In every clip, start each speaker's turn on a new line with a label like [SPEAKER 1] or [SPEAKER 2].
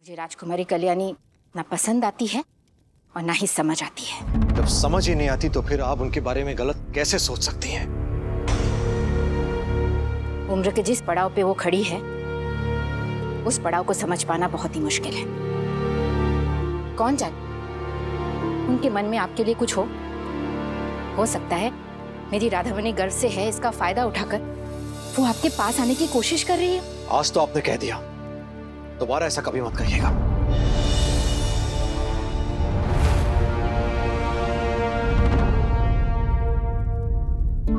[SPEAKER 1] मुझे राजकुमारी कल्याणी ना पसंद आती है और ना ही समझ आती है।
[SPEAKER 2] जब समझ ही नहीं आती तो फिर आप उनके बारे में गलत कैसे सोच सकती हैं?
[SPEAKER 1] उम्र के जिस पड़ाव पे वो खड़ी है उस पड़ाव को समझ पाना बहुत ही मुश्किल है। कौन जाने उनके मन में आपके लिए कुछ हो सकता है मेरी राधामणि गर्व से है, इसका फायदा उठाकर वो आपके पास आने की कोशिश कर रही है।
[SPEAKER 2] आज तो आपने कह दिया, दोबारा ऐसा कभी मत कहिएगा।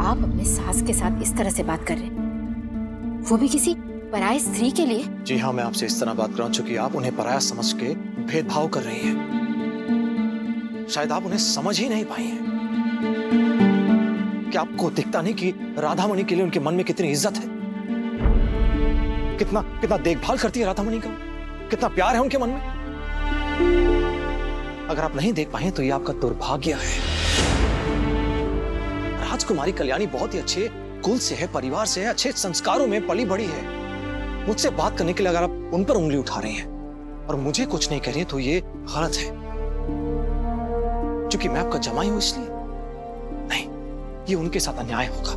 [SPEAKER 1] आप अपने सास के साथ इस तरह से बात कर रहे हैं, वो भी किसी पराये स्त्री के लिए?
[SPEAKER 2] जी हाँ, मैं आपसे इस तरह बात कर रहा हूं क्योंकि आप उन्हें पराया समझ के भेदभाव कर रही हैं। शायद आप उन्हें समझ ही नहीं पाई हैं। क्या आपको दिखता नहीं कि राधामणि के लिए उनके मन में कितनी इज्जत है, कितना कितना देखभाल करती है राधामणि का, कितना प्यार है उनके मन में। अगर आप नहीं देख पाए तो ये आपका दुर्भाग्य है। राजकुमारी कल्याणी बहुत ही अच्छे कुल से है, परिवार से है, अच्छे संस्कारों में पली बड़ी है। मुझसे बात करने के लिए अगर आप उन पर उंगली उठा रहे हैं और मुझे कुछ नहीं कह रही तो ये गलत है। क्योंकि मैं आपका जमाई हूं इसलिए नहीं, ये उनके साथ अन्याय होगा।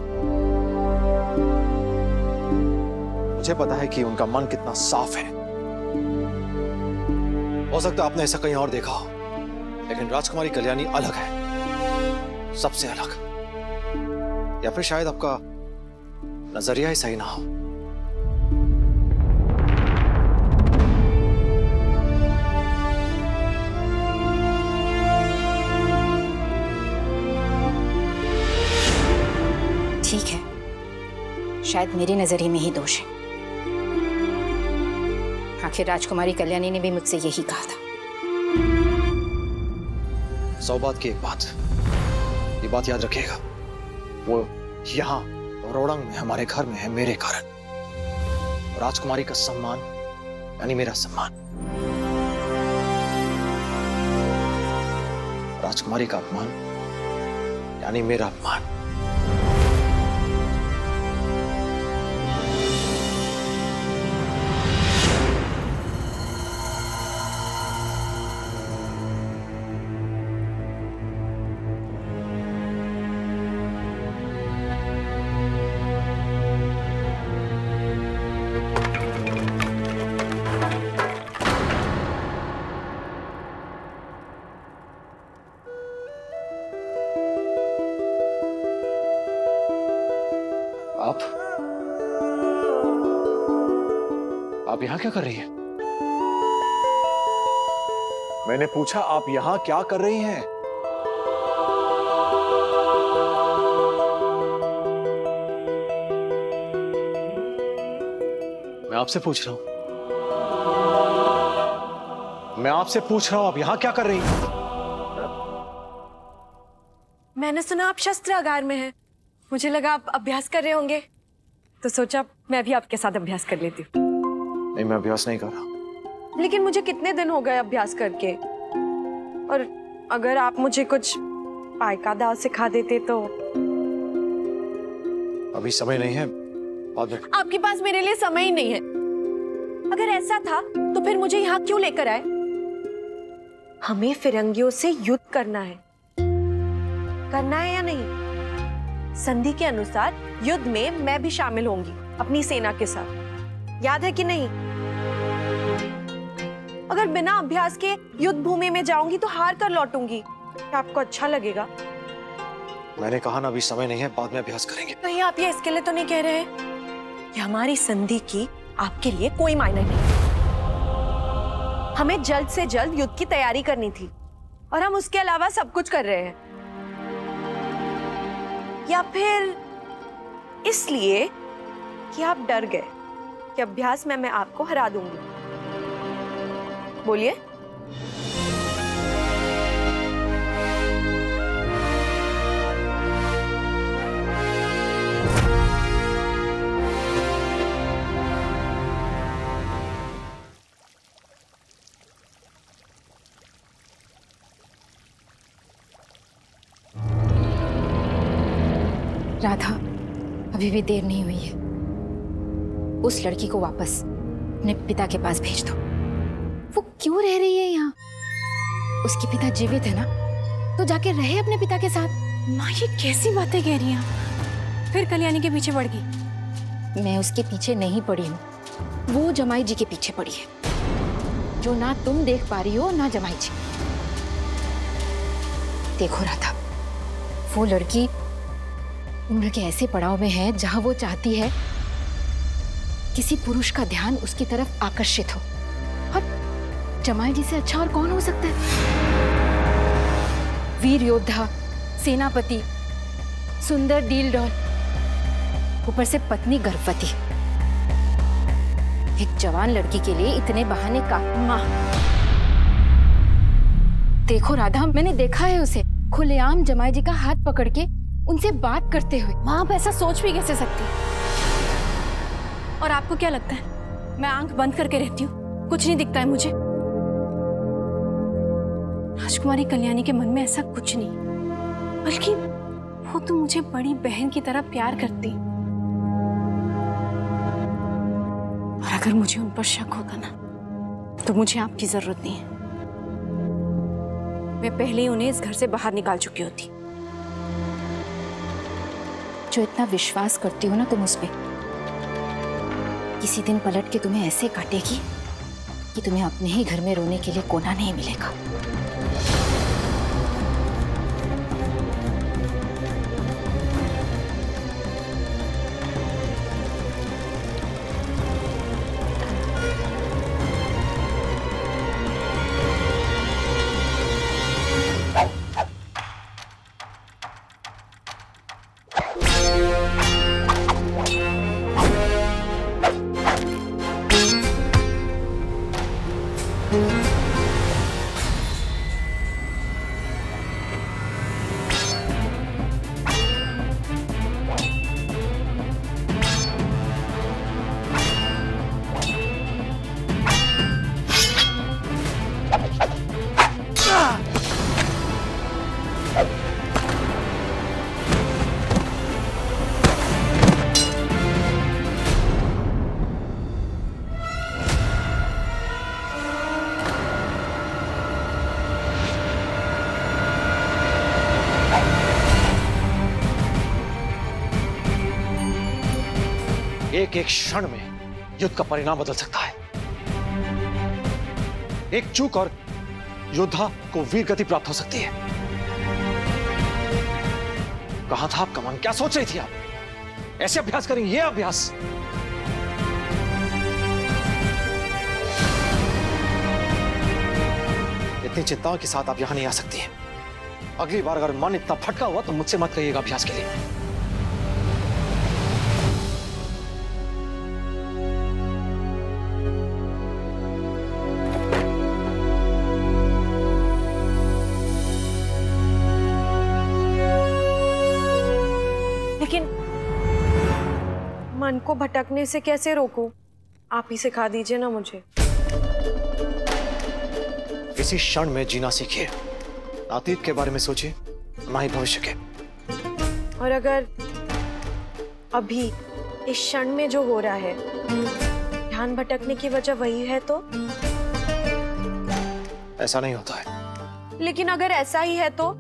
[SPEAKER 2] मुझे पता है कि उनका मन कितना साफ है। हो सकता है आपने ऐसा कहीं और देखा हो, लेकिन राजकुमारी कल्याणी अलग है, सबसे अलग। या फिर शायद आपका नजरिया ही सही ना हो।
[SPEAKER 1] ठीक है, शायद मेरे नजरिए में ही दोष है। आखिर राजकुमारी कल्याणी ने भी मुझसे यही कहा था।
[SPEAKER 2] सौबात की एक बात, ये बात याद रखिएगा, वो यहाँ रोड़ंग में हमारे घर में है मेरे कारण। राजकुमारी का सम्मान यानी मेरा सम्मान, राजकुमारी का अपमान यानी मेरा अपमान। आप यहां क्या कर रही हैं? मैंने पूछा आप यहां क्या कर रही हैं? मैं आपसे पूछ रहा हूं, मैं आपसे पूछ रहा हूं, आप यहां क्या कर रही हैं?
[SPEAKER 3] मैंने सुना आप शस्त्रागार में हैं। मुझे लगा आप अभ्यास कर रहे होंगे, तो सोचा मैं भी आपके साथ अभ्यास कर लेती हूँ।
[SPEAKER 2] नहीं, मैं अभ्यास नहीं कर रहा।
[SPEAKER 3] लेकिन मुझे कितने दिन हो गए अभ्यास करके, और अगर आप मुझे कुछ पाइका दाव सिखा देते तो।
[SPEAKER 2] अभी समय नहीं है, बाद में।
[SPEAKER 3] आपके पास मेरे लिए समय ही नहीं है। अगर ऐसा था तो फिर मुझे यहाँ क्यों लेकर आए? हमें फिरंगियों से युद्ध करना है या नहीं? संधि के अनुसार युद्ध में मैं भी शामिल होंगी अपनी सेना के साथ, याद है कि नहीं? अगर बिना अभ्यास के युद्ध भूमि में जाऊंगी तो हार कर लौटूंगी। क्या आपको अच्छा लगेगा?
[SPEAKER 2] मैंने कहा ना, अभी समय नहीं है, बाद में अभ्यास करेंगे।
[SPEAKER 3] कहीं आप ये इसके लिए तो नहीं कह रहे हैं कि हमारी संधि की आपके लिए कोई मायने नहीं? हमें जल्द से जल्द युद्ध की तैयारी करनी थी और हम उसके अलावा सब कुछ कर रहे हैं। या फिर इसलिए कि आप डर गए कि अभ्यास में मैं आपको हरा दूंगी? बोलिए।
[SPEAKER 1] राधा, अभी भी देर नहीं हुई है। उस लड़की को वापस अपने पिता के पास भेज दो। वो क्यों रह रही है यहाँ? उसके पिता जीवित है ना, तो जाके रहे अपने पिता के साथ।
[SPEAKER 3] माँ ये कैसी बातें कह रही हैं? फिर कल्याणी के पीछे पड़ गई?
[SPEAKER 1] मैं उसके पीछे नहीं पड़ी हूँ, वो जमाई जी के पीछे पड़ी है, जो ना तुम देख पा रही हो ना जमाई जी। देखो राधा, वो लड़की उम्र के ऐसे पड़ाव में है जहां वो चाहती है किसी पुरुष का ध्यान उसकी तरफ आकर्षित हो, और जमाई जी से अच्छा और कौन हो सकता है? वीर योद्धा, सेनापति, सुंदर डील डॉल, ऊपर से पत्नी गर्भवती। एक जवान लड़की के लिए इतने बहाने का।
[SPEAKER 3] माँ
[SPEAKER 1] देखो राधा, मैंने देखा है उसे खुलेआम जमाई जी का हाथ पकड़ के उनसे बात करते हुए।
[SPEAKER 3] माँ आप ऐसा सोच भी कैसे सकती है? और आपको क्या लगता है मैं आंख बंद करके रहती हूँ? कुछ नहीं दिखता है मुझे। राजकुमारी कल्याणी के मन में ऐसा कुछ नहीं, बल्कि वो तो मुझे बड़ी बहन की तरह प्यार करती। और अगर मुझे उन पर शक होता ना, तो मुझे आपकी जरूरत नहीं है। मैं पहले ही उन्हें इस घर से बाहर निकाल चुकी होती।
[SPEAKER 1] जो इतना विश्वास करती हो ना तुम उस पे, किसी दिन पलट के तुम्हें ऐसे काटेगी कि तुम्हें अपने ही घर में रोने के लिए कोना नहीं मिलेगा।
[SPEAKER 2] एक एक क्षण में युद्ध का परिणाम बदल सकता है। एक चूक और योद्धा को वीर गति प्राप्त हो सकती है। कहां था आपका मन? क्या सोच रही थी आप? ऐसे अभ्यास करेंगे? ये अभ्यास इतनी चिंताओं के साथ आप यहां नहीं आ सकती हैं। अगली बार अगर मन इतना फटका हुआ तो मुझसे मत कहिएगा अभ्यास के लिए।
[SPEAKER 3] लेकिन मन को भटकने से कैसे रोकूं? आप ही सिखा दीजिए ना मुझे।
[SPEAKER 2] इसी क्षण में जीना सीखिए। अतीत के बारे में सोचिए, ना ही भविष्य के।
[SPEAKER 3] और अगर अभी इस क्षण में जो हो रहा है ध्यान भटकने की वजह वही है तो?
[SPEAKER 2] ऐसा नहीं होता है।
[SPEAKER 3] लेकिन अगर ऐसा ही है तो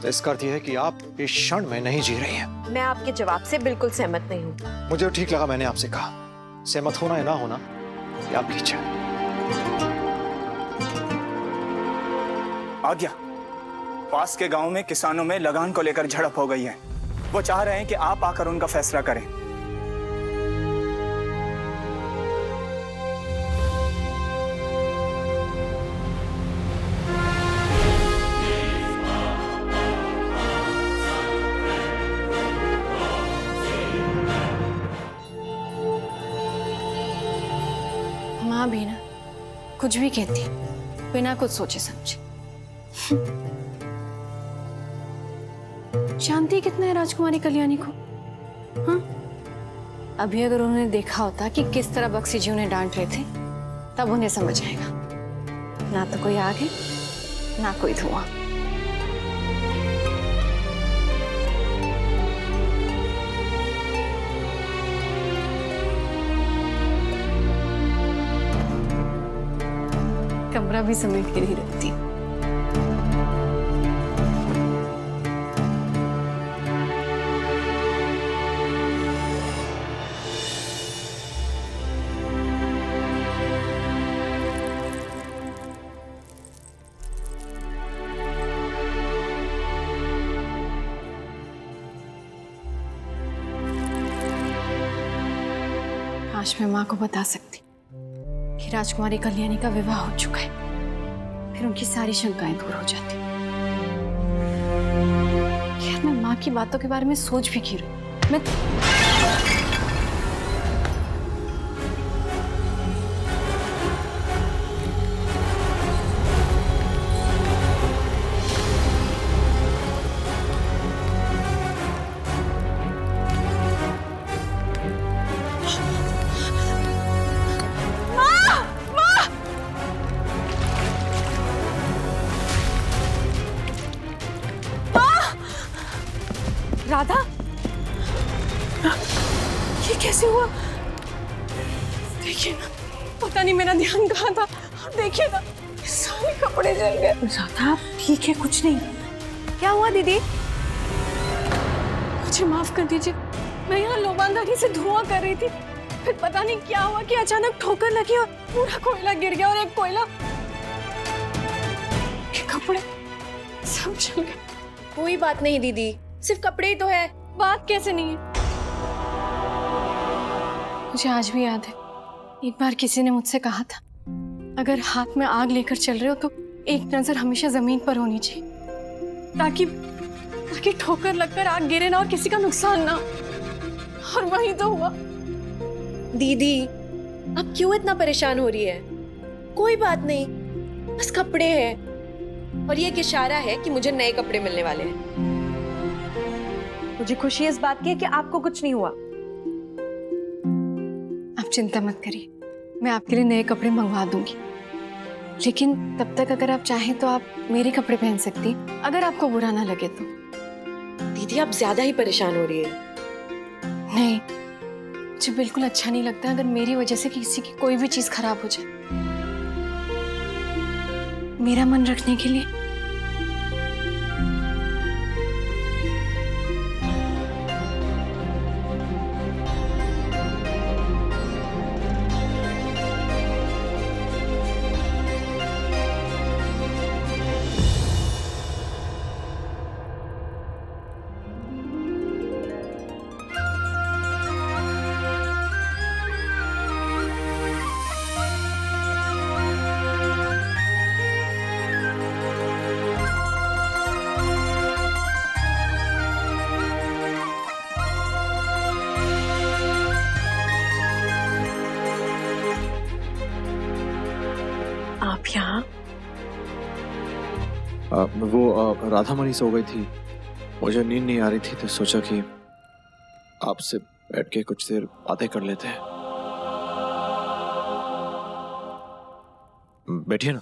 [SPEAKER 2] इसका अर्थ यह है कि आप इस क्षण में नहीं जी रही हैं।
[SPEAKER 3] मैं आपके जवाब से बिल्कुल सहमत नहीं हूँ।
[SPEAKER 2] मुझे ठीक लगा, मैंने आपसे कहा। सहमत होना या ना होना ये आपकी इच्छा है।
[SPEAKER 4] आज्ञा, पास के गांव में किसानों में लगान को लेकर झड़प हो गई है। वो चाह रहे हैं कि आप आकर उनका फैसला करें।
[SPEAKER 3] माँ भी ना कुछ भी कहती बिना कुछ सोचे समझे। जानती कितना है राजकुमारी कल्याणी को? हाँ, अभी अगर उन्होंने देखा होता कि किस तरह बक्सी जी उन्हें डांट रहे थे, तब उन्हें समझ आएगा। ना तो कोई आग है, ना कोई धुआं। कमरा भी समेट के नहीं रखती। आज मैं माँ को बता सकती कि राजकुमारी कल्याणी का विवाह हो चुका है, फिर उनकी सारी शंकाएं दूर हो जाती। यार मैं माँ की बातों के बारे में सोच भी क्यों रही मैं। राधा, ये कैसे हुआ? देखिए ना, पता नहीं मेरा ध्यान कहाँ था। देखिए ना, सारे कपड़े जल गए। राधा ठीक है, कुछ नहीं। क्या हुआ दीदी? मुझे माफ कर दीजिए, मैं यहाँ लोबानदारी से धुआं कर रही थी, फिर पता नहीं क्या हुआ कि अचानक ठोकर लगी और पूरा कोयला गिर गया और एक कोयला के कपड़े सब जल गए।
[SPEAKER 5] कोई बात नहीं दीदी, सिर्फ कपड़े ही तो है।
[SPEAKER 3] बात कैसे नहीं है? मुझे आज भी याद है, एक बार किसी ने मुझसे कहा था, अगर हाथ में आग लेकर चल रहे हो तो एक नजर हमेशा जमीन पर होनी चाहिए, ताकि ठोकर लगकर आग गिरे ना और किसी का नुकसान ना। और वही तो हुआ।
[SPEAKER 5] दीदी, अब क्यों इतना परेशान हो रही है? कोई बात नहीं, बस कपड़े हैं और ये एक इशारा है कि मुझे नए कपड़े मिलने वाले हैं।
[SPEAKER 3] मुझे खुशी इस बात की है कि आपको कुछ नहीं हुआ। आप चिंता मत करिए, मैं आपके लिए नए कपड़े मंगवा दूंगी, लेकिन तब तक अगर आप चाहें तो आप मेरे कपड़े पहन सकती, अगर आपको बुरा ना लगे तो।
[SPEAKER 5] दीदी, आप ज्यादा ही परेशान हो रही है।
[SPEAKER 3] नहीं, मुझे बिल्कुल अच्छा नहीं लगता अगर मेरी वजह से किसी की कोई भी चीज खराब हो जाए। मेरा मन रखने के लिए
[SPEAKER 5] आप यहाँ?
[SPEAKER 2] वो राधामणि सो गई थी, मुझे नींद नहीं आ रही थी, तो सोचा कि आपसे बैठ के कुछ देर बातें कर लेते हैं। बैठिए ना।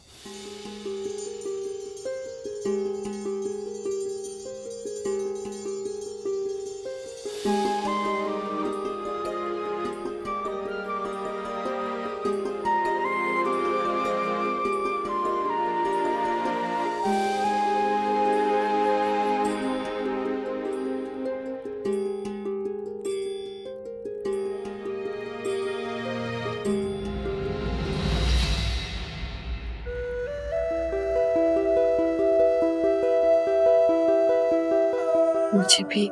[SPEAKER 5] मुझे भी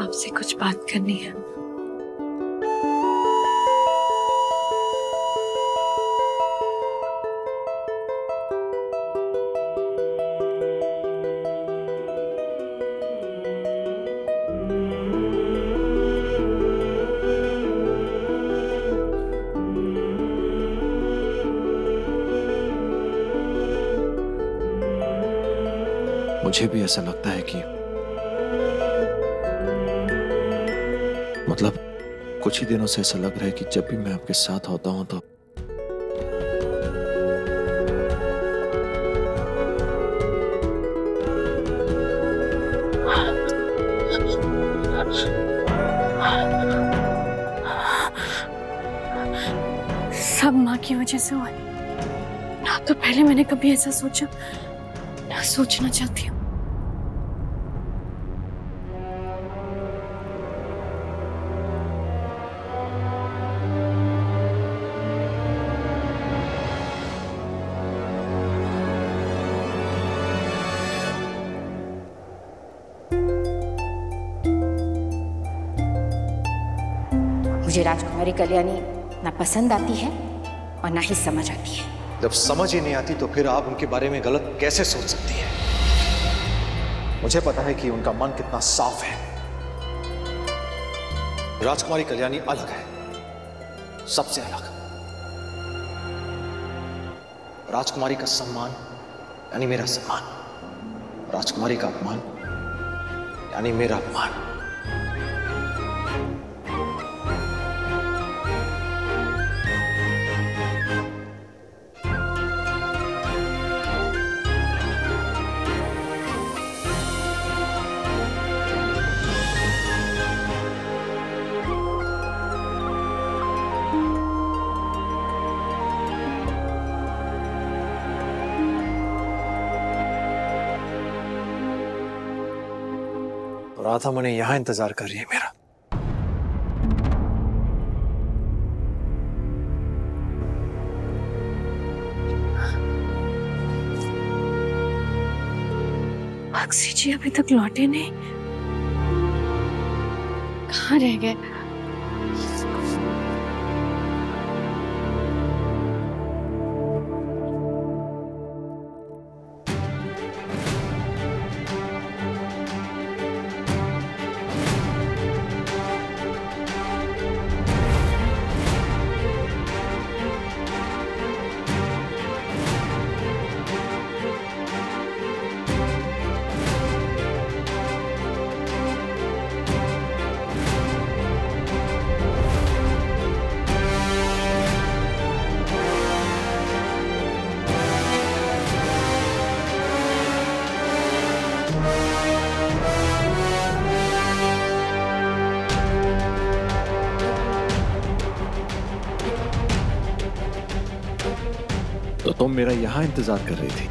[SPEAKER 5] आपसे कुछ बात करनी है।
[SPEAKER 2] मुझे भी ऐसा लगता है कि मतलब कुछ ही दिनों से ऐसा लग रहा है कि जब भी मैं आपके साथ होता हूं तो
[SPEAKER 3] सब माँ की वजह से हुआ।
[SPEAKER 5] तो पहले मैंने कभी ऐसा सोचा ना, सोचना चाहती हूँ।
[SPEAKER 1] मुझे राजकुमारी कल्याणी ना पसंद आती है और ना ही समझ आती है।
[SPEAKER 2] जब समझ ही नहीं आती तो फिर आप उनके बारे में गलत कैसे सोच सकती है? मुझे पता है कि उनका मन कितना साफ है। राजकुमारी कल्याणी अलग है, सबसे अलग। राजकुमारी का सम्मान यानी मेरा सम्मान, राजकुमारी का अपमान यानी मेरा अपमान। राधा मने यहां इंतजार कर रही है मेरा।
[SPEAKER 5] अक्षय जी अभी तक लौटे नहीं, कहाँ रह गए?
[SPEAKER 2] तो तुम मेरा यहां इंतजार कर रही थी।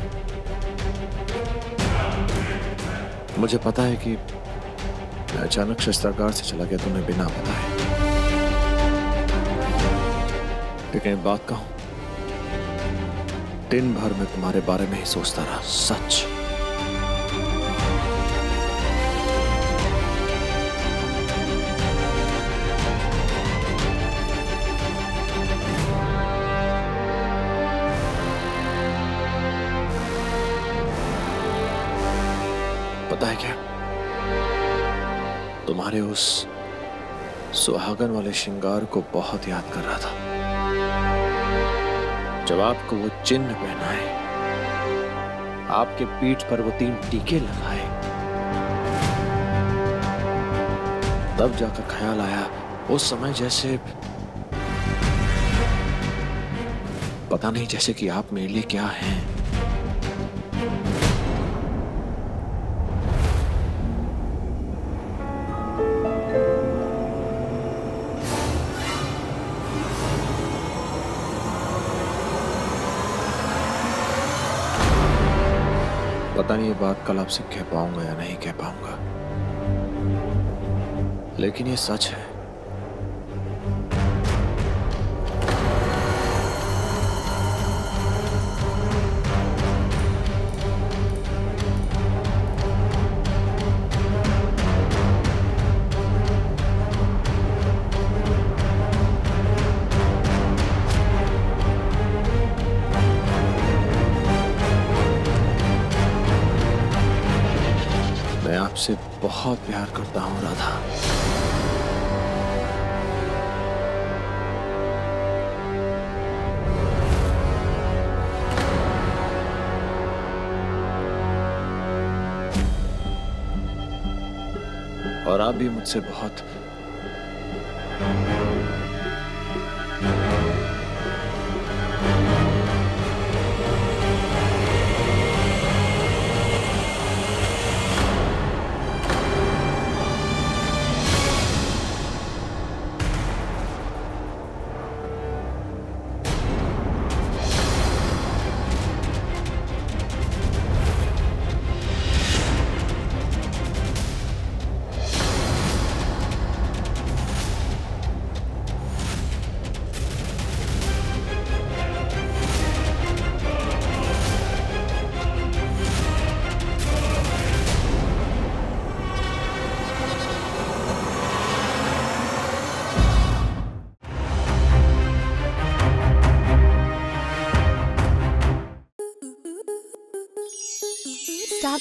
[SPEAKER 2] मुझे पता है कि मैं अचानक शस्त्रागार से चला गया तुम्हें बिना बताए, लेकिन एक बात कहूं, दिन भर मैं तुम्हारे बारे में ही सोचता रहा। सच। पता है क्या, तुम्हारे उस सुहागन वाले श्रृंगार को बहुत याद कर रहा था। जब आपको वो चिन्ह पहनाए, आपके पीठ पर वो 3 टीके लगाए, तब जाकर ख्याल आया उस समय जैसे, पता नहीं, जैसे कि आप मेरे लिए क्या हैं। पता नहीं ये बात कल आपसे कह पाऊंगा या नहीं कह पाऊंगा, लेकिन ये सच है। मैं आपसे बहुत प्यार करता हूं राधा। और आप भी मुझसे बहुत।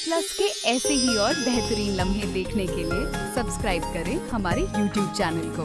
[SPEAKER 6] प्लस के ऐसे ही और बेहतरीन लम्हे देखने के लिए सब्सक्राइब करें हमारे YouTube चैनल को।